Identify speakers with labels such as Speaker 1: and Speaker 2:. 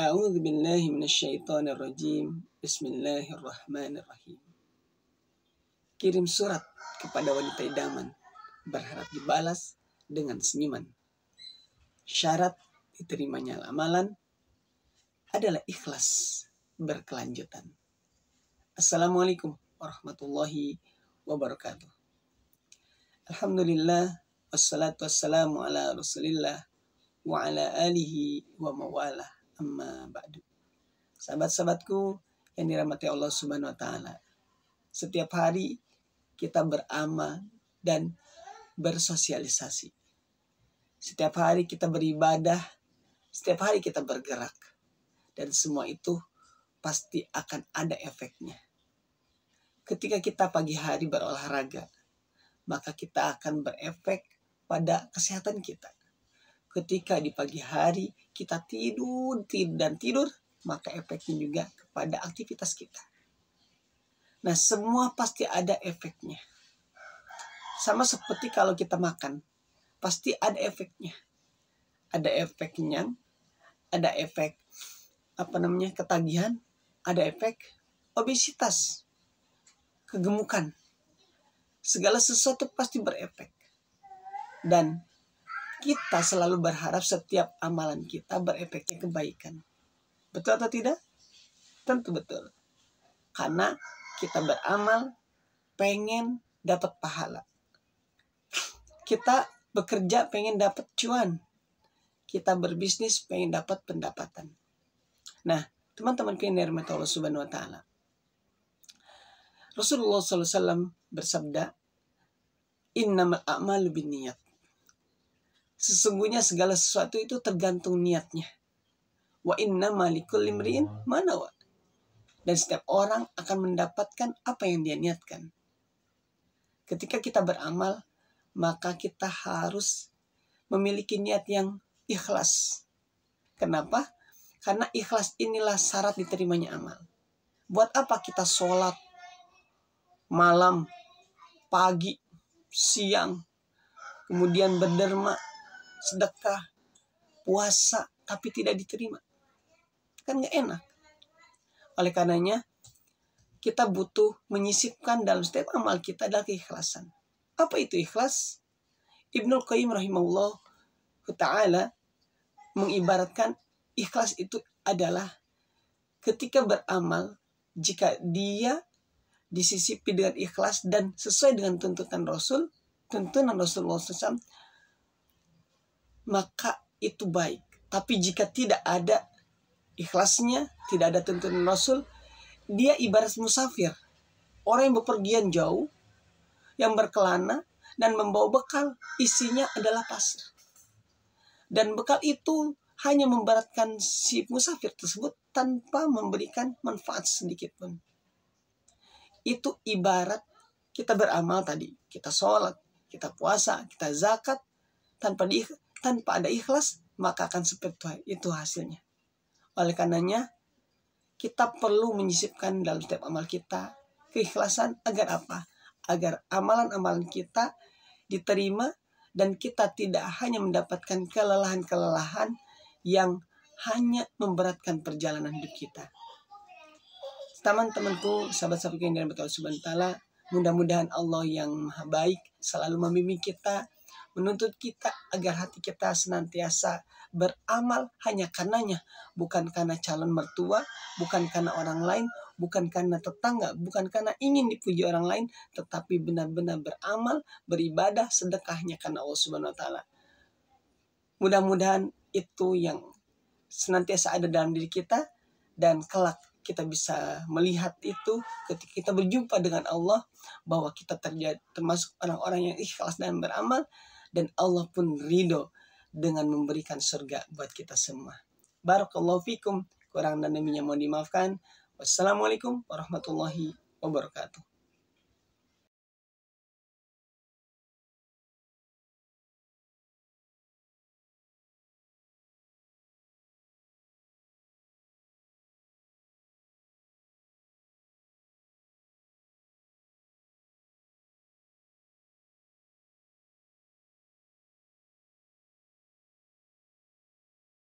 Speaker 1: A'udzu billahi minasyaitonir rajim. Bismillahirrahmanirrahim. Kirim surat kepada wanita idaman, berharap dibalas dengan senyuman. Syarat diterimanya amalan adalah ikhlas berkelanjutan. Assalamualaikum warahmatullahi wabarakatuh. Alhamdulillah, wassalatu wassalamu ala rasulillah wa ala alihi wa mawalah, amma ba'du. Sahabat-sahabatku yang dirahmati Allah Subhanahu wa Ta'ala, setiap hari kita beramal dan bersosialisasi. Setiap hari kita beribadah, setiap hari kita bergerak. Dan semua itu pasti akan ada efeknya. Ketika kita pagi hari berolahraga, maka kita akan berefek pada kesehatan kita. Ketika di pagi hari kita tidur, maka efeknya juga kepada aktivitas kita. Nah, semua pasti ada efeknya. Sama seperti kalau kita makan, pasti ada efeknya. Ada efeknya, ada efek ketagihan, ada efek obesitas, kegemukan. Segala sesuatu pasti berefek. Dan kita selalu berharap setiap amalan kita berefeknya kebaikan. Betul atau tidak? Tentu betul. Karena kita beramal pengen dapat pahala. Kita bekerja pengen dapat cuan. Kita berbisnis pengen dapat pendapatan. Nah, teman-teman yang dirahmati Allah Subhanahu wa Ta'ala, Rasulullah SAW bersabda, innamal a'malu binniyat. Sesungguhnya segala sesuatu itu tergantung niatnya. Wa innamal likulli imri'in ma nawa. Dan setiap orang akan mendapatkan apa yang dia niatkan. Ketika kita beramal, maka kita harus memiliki niat yang ikhlas. Kenapa? Karena ikhlas inilah syarat diterimanya amal. Buat apa kita sholat malam, pagi, siang, kemudian berderma, sedekah, puasa, tapi tidak diterima? Kan gak enak. Oleh karenanya, kita butuh menyisipkan dalam setiap amal kita adalah keikhlasan. Apa itu ikhlas? Ibnu Qayyim rahimahullah ta'ala mengibaratkan ikhlas itu adalah ketika beramal, jika dia disisipi dengan ikhlas dan sesuai dengan tuntunan Rasulullah SAW, maka itu baik. Tapi jika tidak ada ikhlasnya, tidak ada tuntunan Rasul, dia ibarat musafir. Orang yang bepergian jauh, yang berkelana dan membawa bekal, isinya adalah pasir. Dan bekal itu hanya memberatkan si musafir tersebut tanpa memberikan manfaat sedikit pun. Itu ibarat kita beramal tadi. Kita sholat, kita puasa, kita zakat. Tanpa ada ikhlas, maka akan seperti itu hasilnya. Oleh karenanya, kita perlu menyisipkan dalam setiap amal kita keikhlasan. Agar apa? Agar amalan-amalan kita diterima dan kita tidak hanya mendapatkan kelelahan-kelelahan yang hanya memberatkan perjalanan hidup kita. Teman-temanku, sahabat-sahabatku yang dirahmati Allah Subhanahu wa Ta'ala, mudah-mudahan Allah yang Maha Baik selalu membimbing kita, menuntut kita agar hati kita senantiasa beramal hanya karenanya, bukan karena calon mertua, bukan karena orang lain, bukan karena tetangga, bukan karena ingin dipuji orang lain, tetapi benar-benar beramal, beribadah, sedekahnya karena Allah Subhanahu wa Ta'ala. Mudah-mudahan itu yang senantiasa ada dalam diri kita, dan kelak kita bisa melihat itu ketika kita berjumpa dengan Allah, bahwa kita termasuk orang-orang yang ikhlas dan beramal, dan Allah pun ridho dengan memberikan surga buat kita semua. Barakallahu fikum. Kurang dan lebihnya mohon dimaafkan. Wassalamualaikum warahmatullahi wabarakatuh.